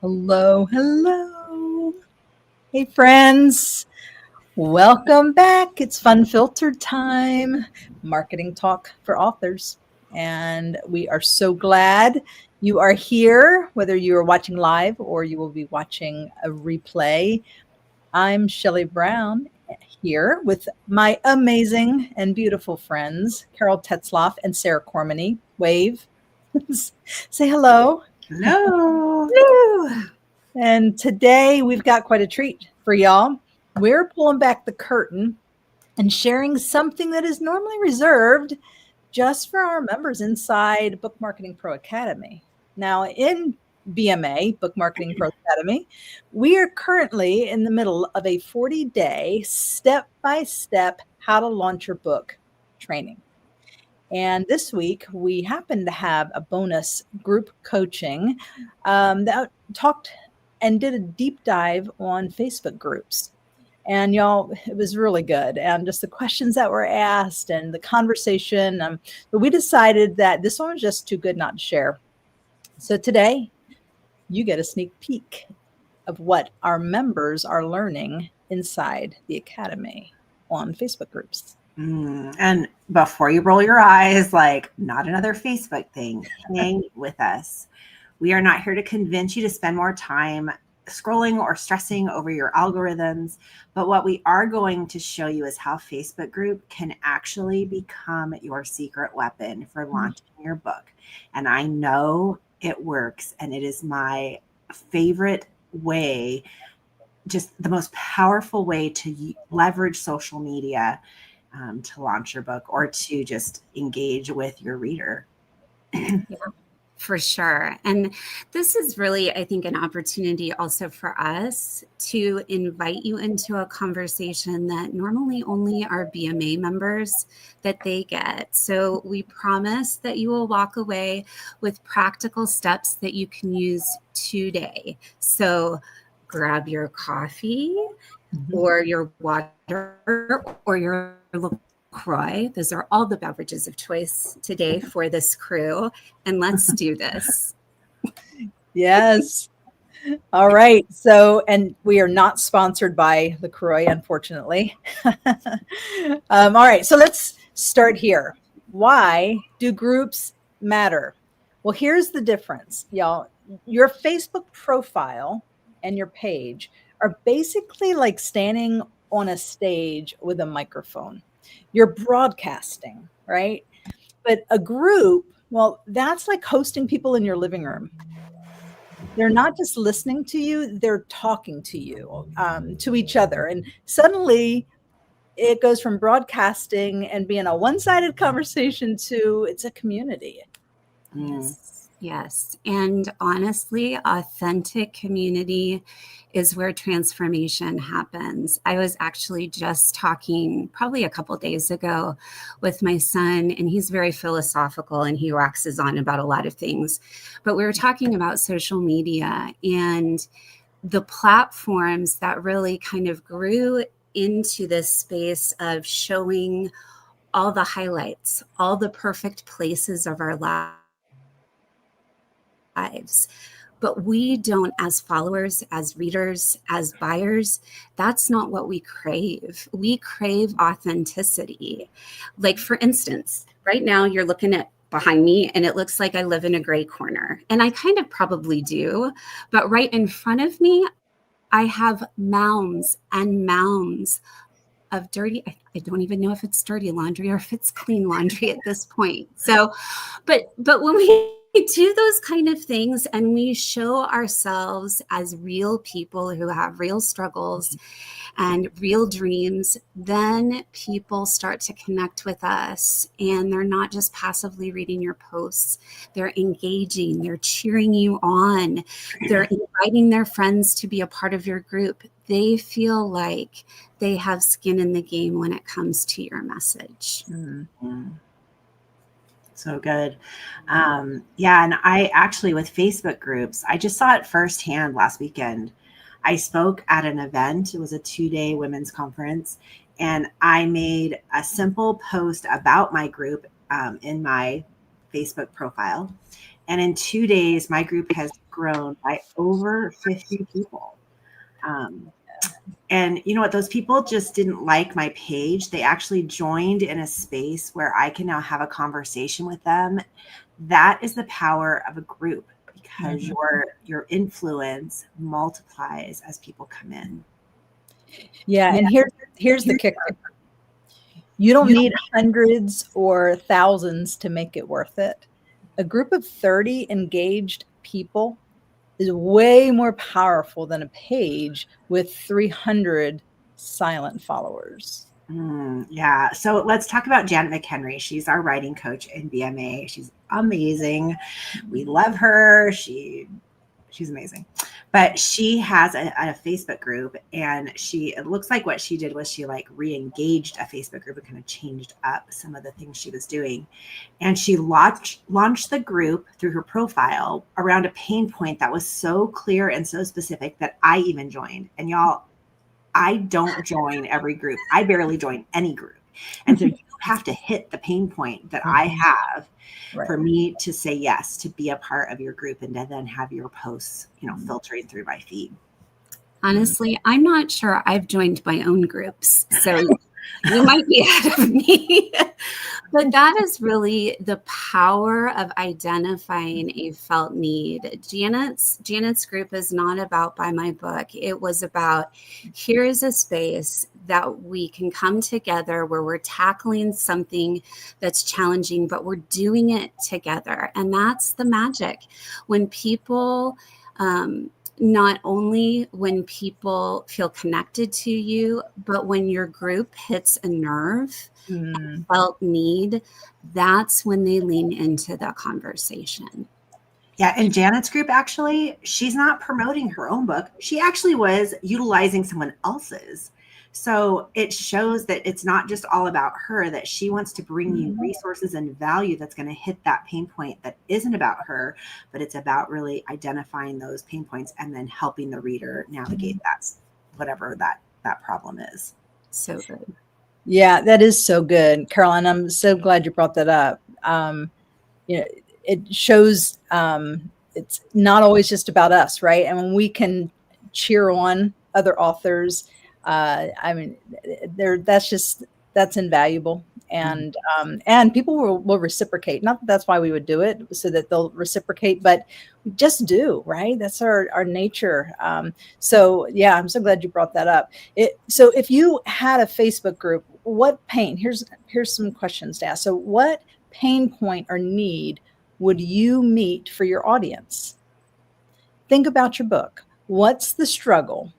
Hello, hello. Hey, friends. Welcome back. It's fUNfiltered time, marketing talk for authors. And we are so glad you are here, whether you are watching live or you will be watching a replay. I'm Shelley Brown here with my amazing and beautiful friends, Carol Tetzloff and Sarah Cormany. Wave. Say hello. Hello. Hello. And today we've got quite a treat for y'all. We're pulling back the curtain and sharing something that is normally reserved just for our members inside Book Marketing Pro Academy. Now, in BMA, Book Marketing Pro Academy, we are currently in the middle of a 40-day step-by-step how to launch your book training. And this week, we happen to have a bonus group coaching that talked and did a deep dive on Facebook groups. And y'all, it was really good. And just the questions that were asked and the conversation. But we decided that this one was just too good not to share. So today, you get a sneak peek of what our members are learning inside the Academy on Facebook groups. And before you roll your eyes, like not another Facebook thing, hang with us. We are not here to convince you to spend more time scrolling or stressing over your algorithms. But what we are going to show you is how Facebook group can actually become your secret weapon for launching your book. And I know it works, and it is my favorite way, just the most powerful way to leverage social media to launch your book or to just engage with your reader. Yeah, for sure. And this is really, I think, an opportunity also for us to invite you into a conversation that normally only our BMA members that they get. So we promise that you will walk away with practical steps that you can use today. So grab your coffee or your water or your LaCroix. Those are all the beverages of choice today for this crew. And let's do this. Yes. All right. So, and we are not sponsored by LaCroix, unfortunately. All right. So let's start here. Why do groups matter? Well, here's the difference, y'all. Your Facebook profile and your page are basically like standing on a stage with a microphone. You're broadcasting, right? But a group, well, that's like hosting people in your living room. They're not just listening to you, they're talking to you, to each other. And suddenly it goes from broadcasting and being a one-sided conversation to it's a community. Yes. And honestly, authentic community is where transformation happens. I was actually just talking probably a couple days ago with my son, and he's very philosophical and he waxes on about a lot of things. But we were talking about social media and the platforms that really kind of grew into this space of showing all the highlights, all the perfect places of our lives. But we don't, as followers, as readers, as buyers, that's not what we crave. We crave authenticity. Like, for instance, right now you're looking at behind me and it looks like I live in a gray corner. And I kind of probably do. But right in front of me, I have mounds and mounds of dirty, I don't even know if it's dirty laundry or if it's clean laundry at this point. So, but when we do those kind of things and we show ourselves as real people who have real struggles and real dreams, then people start to connect with us, and they're not just passively reading your posts. They're engaging, they're cheering you on, they're inviting their friends to be a part of your group. They feel like they have skin in the game when it comes to your message. Mm-hmm. So good. Yeah. And I actually, with Facebook groups, I just saw it firsthand last weekend. I spoke at an event. It was a 2-day women's conference. And I made a simple post about my group in my Facebook profile. And in 2 days, my group has grown by over 50 people. And you know what? Those people just didn't like my page. They actually joined in a space where I can now have a conversation with them. That is the power of a group, because your influence multiplies as people come in. Yeah, and here's the kicker. You don't need hundreds or thousands to make it worth it. A group of 30 engaged people is way more powerful than a page with 300 silent followers. Yeah. So let's talk about Janet McHenry. She's our writing coach in BMA. She's amazing. We love her. She's amazing. But she has a Facebook group, and it looks like what she did was she like re-engaged a Facebook group and kind of changed up some of the things she was doing. And she launched the group through her profile around a pain point that was so clear and so specific that I even joined. And y'all, I don't join every group. I barely join any group. And so you have to hit the pain point that I have for me to say yes, to be a part of your group, and to then have your posts, filtering through my feed. Honestly, I'm not sure I've joined my own groups. So you might be ahead of me. But that is really the power of identifying a felt need. Janet's group is not about buy my book. It was about, here is a space that we can come together where we're tackling something that's challenging, but we're doing it together. And that's the magic. When people, not only when people feel connected to you, but when your group hits a nerve, a felt need, that's when they lean into the conversation. Yeah, and Janet's group, actually, she's not promoting her own book. She actually was utilizing someone else's. So it shows that it's not just all about her, that she wants to bring you resources and value that's going to hit that pain point that isn't about her, but it's about really identifying those pain points and then helping the reader navigate that, whatever that problem is. So good. Yeah, that is so good, Caroline. I'm so glad you brought that up. It shows it's not always just about us, right? And when we can cheer on other authors, that's invaluable, and people will reciprocate. Not that that's why we would do it, so that they'll reciprocate, but we just do, right? That's our nature. So yeah, I'm so glad you brought that up. So if you had a Facebook group, what pain? Here's some questions to ask. So what pain point or need would you meet for your audience? Think about your book. What's the struggle,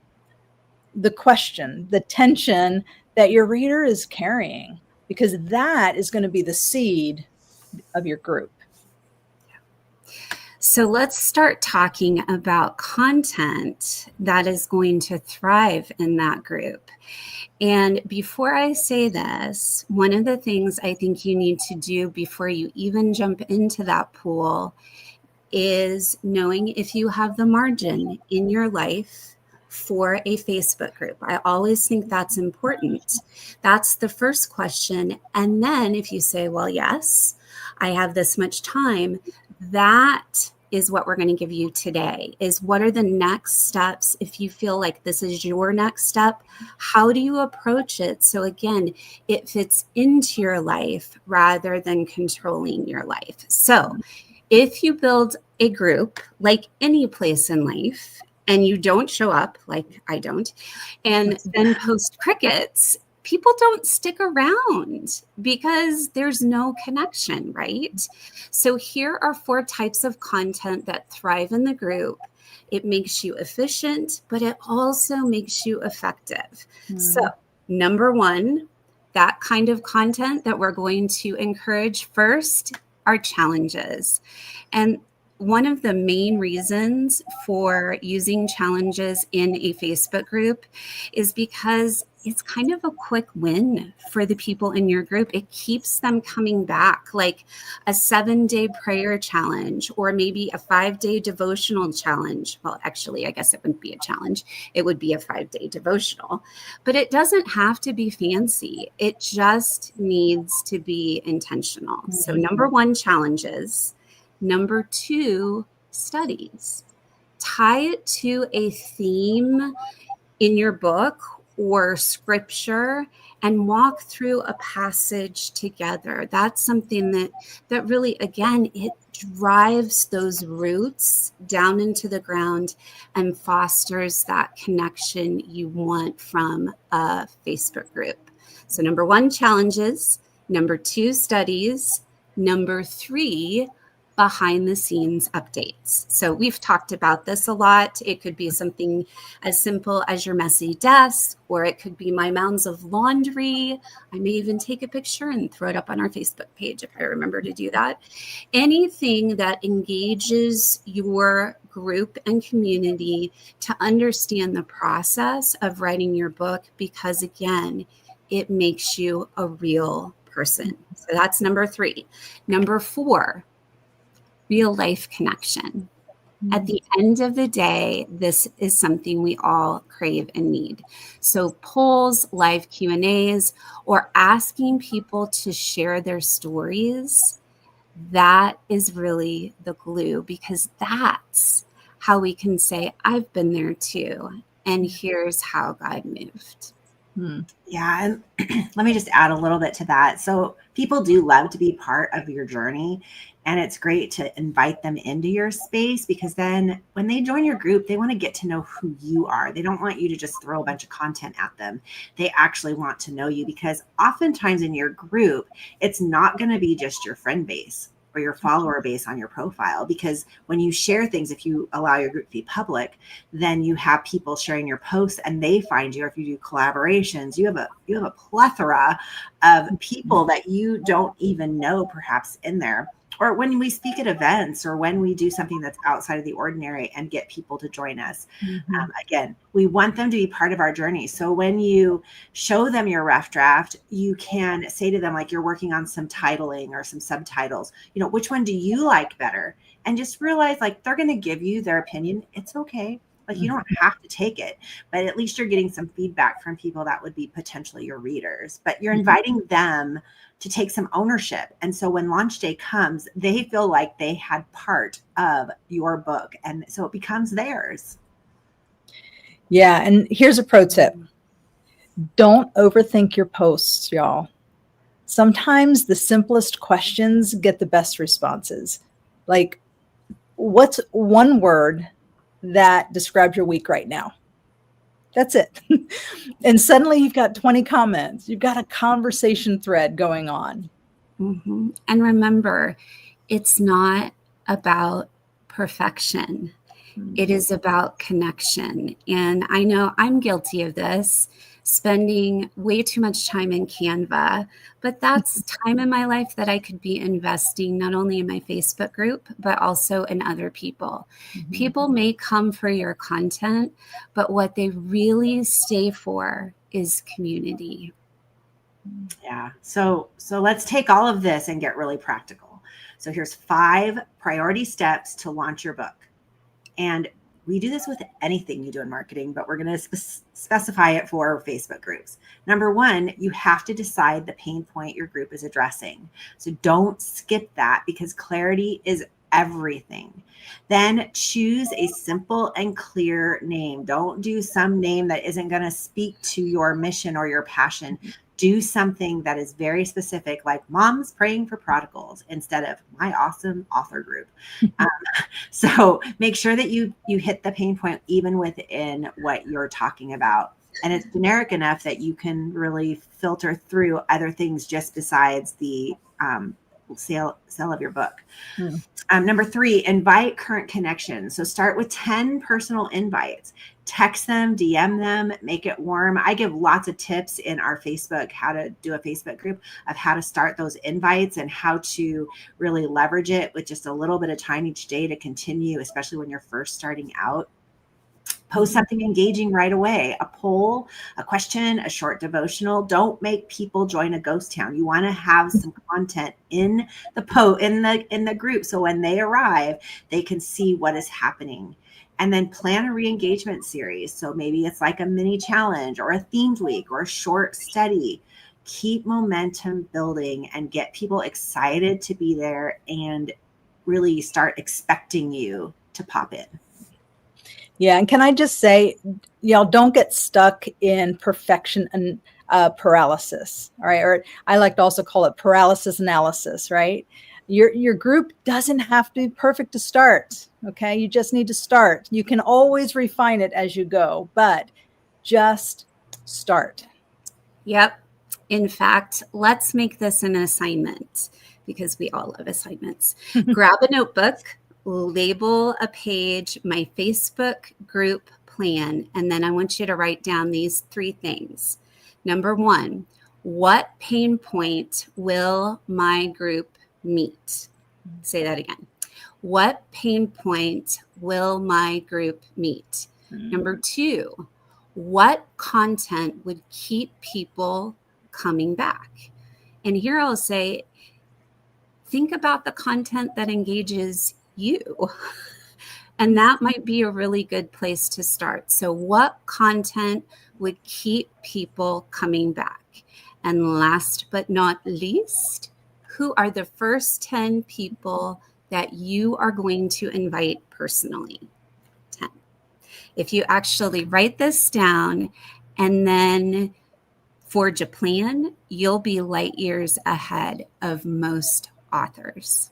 the question, the tension that your reader is carrying? Because that is going to be the seed of your group. So let's start talking about content that is going to thrive in that group. And before I say this, one of the things I think you need to do before you even jump into that pool is knowing if you have the margin in your life for a Facebook group. I always think that's important. That's the first question. And then if you say, well, yes, I have this much time, that is what we're going to give you today, is what are the next steps. If you feel like this is your next step, how do you approach it? So again, it fits into your life rather than controlling your life. So if you build a group like any place in life and you don't show up, like I don't, and then post crickets, people don't stick around because there's no connection, right? So here are 4 types of content that thrive in the group. It makes you efficient, but it also makes you effective. So number 1, that kind of content that we're going to encourage first are challenges. And one of the main reasons for using challenges in a Facebook group is because it's kind of a quick win for the people in your group. It keeps them coming back, like a 7-day prayer challenge or maybe a 5-day devotional challenge. Well, actually, I guess it wouldn't be a challenge. It would be a 5-day devotional, but it doesn't have to be fancy. It just needs to be intentional. So number 1, challenges. Number 2, studies. tie it to a theme in your book or scripture and walk through a passage together. That's something that really, again, it drives those roots down into the ground and fosters that connection you want from a Facebook group. So number 1, challenges. Number 2, studies. Number 3, behind the scenes updates. So we've talked about this a lot. It could be something as simple as your messy desk, or it could be my mounds of laundry. I may even take a picture and throw it up on our Facebook page if I remember to do that. Anything that engages your group and community to understand the process of writing your book, because again, it makes you a real person. So that's number 3. Number 4, real life connection. At the end of the day, this is something we all crave and need. So polls, live Q&As, or asking people to share their stories, that is really the glue, because that's how we can say, I've been there too, and here's how God moved. Yeah. And let me just add a little bit to that. So people do love to be part of your journey. And it's great to invite them into your space, because then when they join your group, they want to get to know who you are. They don't want you to just throw a bunch of content at them. They actually want to know you, because oftentimes in your group, it's not going to be just your friend base or your follower base on your profile, because when you share things, if you allow your group to be public, then you have people sharing your posts and they find you. Or if you do collaborations, you have a plethora of people that you don't even know perhaps in there. Or when we speak at events, or when we do something that's outside of the ordinary and get people to join us. Again, we want them to be part of our journey. So when you show them your rough draft, you can say to them, like, you're working on some titling or some subtitles, which one do you like better? And just realize, like, they're going to give you their opinion. It's okay. Like, you don't have to take it, but at least you're getting some feedback from people that would be potentially your readers, but you're inviting them to take some ownership. And so when launch day comes, they feel like they had part of your book. And so it becomes theirs. Yeah. And here's a pro tip. Don't overthink your posts, y'all. Sometimes the simplest questions get the best responses. Like, what's one word that describes your week right now? That's it. And suddenly you've got 20 comments. You've got a conversation thread going on. Mm-hmm. And remember, it's not about perfection. It is about connection. And I know I'm guilty of this, spending way too much time in Canva, but that's time in my life that I could be investing not only in my Facebook group, but also in other people. People may come for your content, but what they really stay for is community. Yeah. So let's take all of this and get really practical. So here's 5 priority steps to launch your book. And we do this with anything you do in marketing, but we're going to specify it for Facebook groups. Number 1, you have to decide the pain point your group is addressing. So don't skip that, because clarity is everything. Then choose a simple and clear name. Don't do some name that isn't going to speak to your mission or your passion. Do something that is very specific, like Moms Praying for Prodigals, instead of My Awesome Author Group. So make sure that you hit the pain point even within what you're talking about. And it's generic enough that you can really filter through other things just besides the sale of your book. Number 3, invite current connections. So start with 10 personal invites. Text them, DM them, make it warm. I give lots of tips in our Facebook, how to do a Facebook group, of how to start those invites and how to really leverage it with just a little bit of time each day to continue, especially when you're first starting out. Post something engaging right away, a poll, a question, a short devotional. Don't make people join a ghost town. You want to have some content in the group, so when they arrive, they can see what is happening. And then plan a re-engagement series. So maybe it's like a mini challenge or a themed week or a short study. Keep momentum building and get people excited to be there and really start expecting you to pop in. Yeah. And can I just say, y'all don't get stuck in perfection and paralysis. All right. Or I like to also call it paralysis analysis, right? Your group doesn't have to be perfect to start. Okay. You just need to start. You can always refine it as you go, but just start. Yep. In fact, let's make this an assignment because we all love assignments. Grab a notebook, label a page, my Facebook group plan, and then I want you to write down these 3 things. Number 1, what pain point will my group meet? Say that again. What pain point will my group meet? Number 2, what content would keep people coming back? And here I'll say, think about the content that engages you. And that might be a really good place to start. So what content would keep people coming back? And last but not least, who are the first 10 people that you are going to invite personally? 10. If you actually write this down and then forge a plan, you'll be light years ahead of most authors.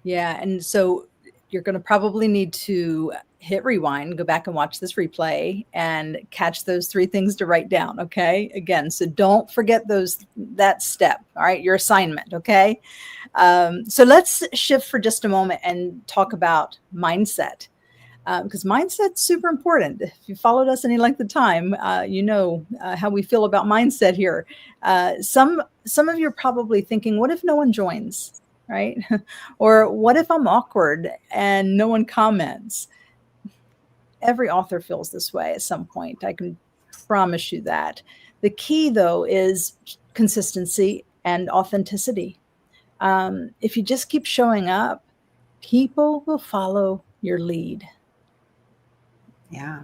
Yeah. And so you're going to probably need to hit rewind, go back and watch this replay and catch those 3 things to write down. Okay. Again, so don't forget that step. All right. Your assignment. Okay. So let's shift for just a moment and talk about mindset. Because mindset's super important. If you followed us any length of time, you know how we feel about mindset here. Some of you are probably thinking, what if no one joins, right? Or what if I'm awkward and no one comments? Every author feels this way at some point. I can promise you that. The key, though, is consistency and authenticity. If you just keep showing up, people will follow your lead. Yeah.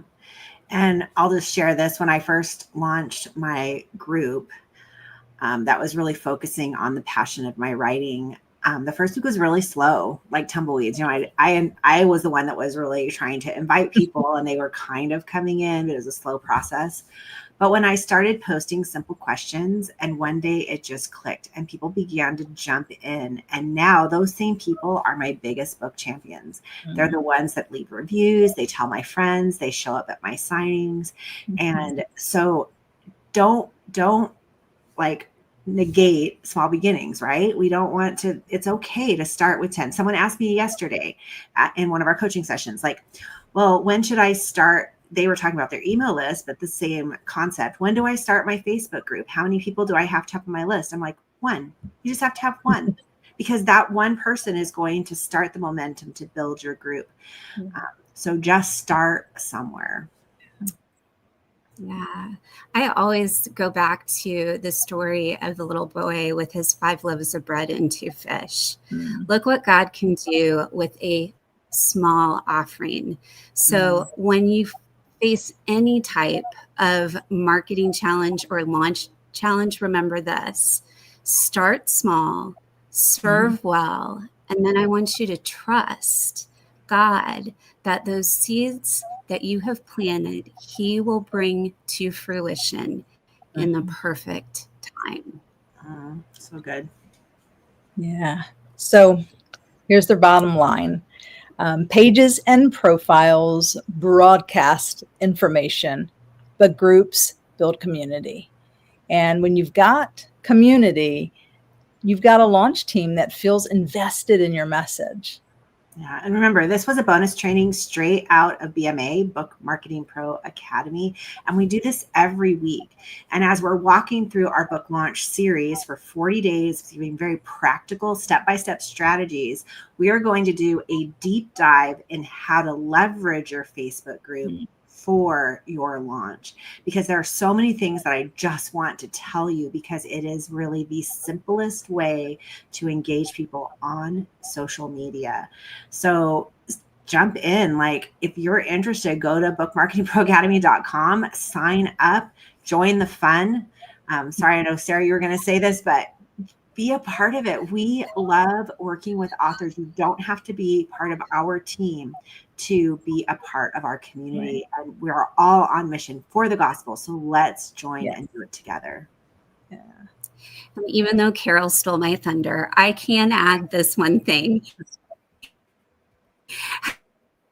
And I'll just share this. When I first launched my group, that was really focusing on the passion of my writing. The first week was really slow, like tumbleweeds. You know, I was the one that was really trying to invite people and they were kind of coming in, but it was a slow process. But when I started posting simple questions and one day it just clicked and people began to jump in. And now those same people are my biggest book champions. Mm-hmm. They're the ones that leave reviews. They tell my friends, they show up at my signings. Mm-hmm. And so don't like negate small beginnings, right? We don't want to, it's okay to start with 10. Someone asked me yesterday in one of our coaching sessions, like, well, when should I start? They were talking about their email list, but the same concept. When do I start my Facebook group? How many people do I have to have on my list? I'm like, 1. You just have to have 1 because that one person is going to start the momentum to build your group. So just start somewhere. Yeah. I always go back to the story of the little boy with his 5 loaves of bread and 2 fish. Look what God can do with a small offering. So when you face any type of marketing challenge or launch challenge, remember this: start small, serve well, and then I want you to trust God that those seeds that you have planted, He will bring to fruition in the perfect time. So good. Yeah. So here's the bottom line. Pages and profiles broadcast information, but groups build community. And when you've got community, you've got a launch team that feels invested in your message. Yeah. And remember, this was a bonus training straight out of BMA, Book Marketing Pro Academy. And we do this every week. And as we're walking through our book launch series for 40 days, giving very practical step-by-step strategies, we are going to do a deep dive in how to leverage your Facebook group for your launch, because there are so many things that I just want to tell you, because it is really the simplest way to engage people on social media. So jump in. Like, if you're interested, go to bookmarketingproacademy.com, sign up, join the fun. Sorry, I know, Sarah, you were going to say this, but be a part of it. We love working with authors. You don't have to be part of our team to be a part of our community. Right. And we're all on mission for the gospel. So let's join Yes. and do it together. Yeah. Even though Carol stole my thunder, I can add this one thing.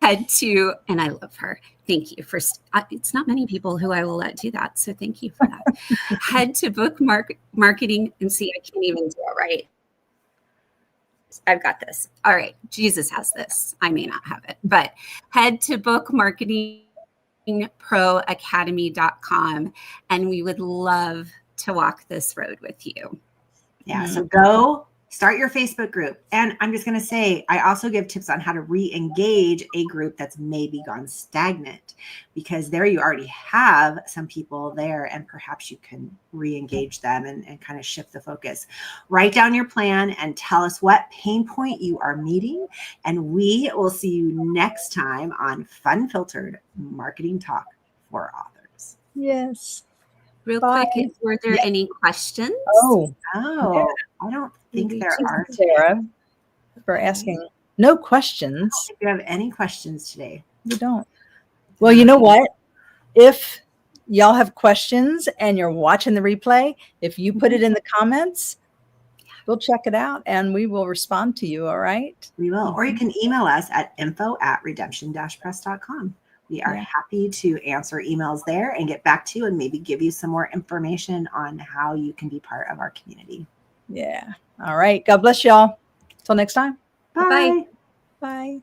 Head to, and I love her. Thank you for, it's not many people who I will let do that. So thank you for that. Head to book marketing and see, I can't even do it right. I've got this. All right. Jesus has this. I may not have it, but head to bookmarketingproacademy.com and we would love to walk this road with you. Yeah. So go start your Facebook group. And I'm just going to say, I also give tips on how to re-engage a group that's maybe gone stagnant, because there you already have some people there and perhaps you can re-engage them and kind of shift the focus. Write down your plan and tell us what pain point you are meeting. And we will see you next time on FUNfiltered Marketing Talk for Authors. Yes. Real Bye. quick, were there any questions? Oh, I don't think Maybe there are. Sarah, for asking. No questions. If you have any questions today. You don't. Well, you know what? If y'all have questions and you're watching the replay, if you put it in the comments, we'll check it out and we will respond to you. All right. We will. Or you can email us at info@redemption-press.com. We are happy to answer emails there and get back to you and maybe give you some more information on how you can be part of our community. Yeah. All right. God bless y'all. Till next time. Bye. Bye.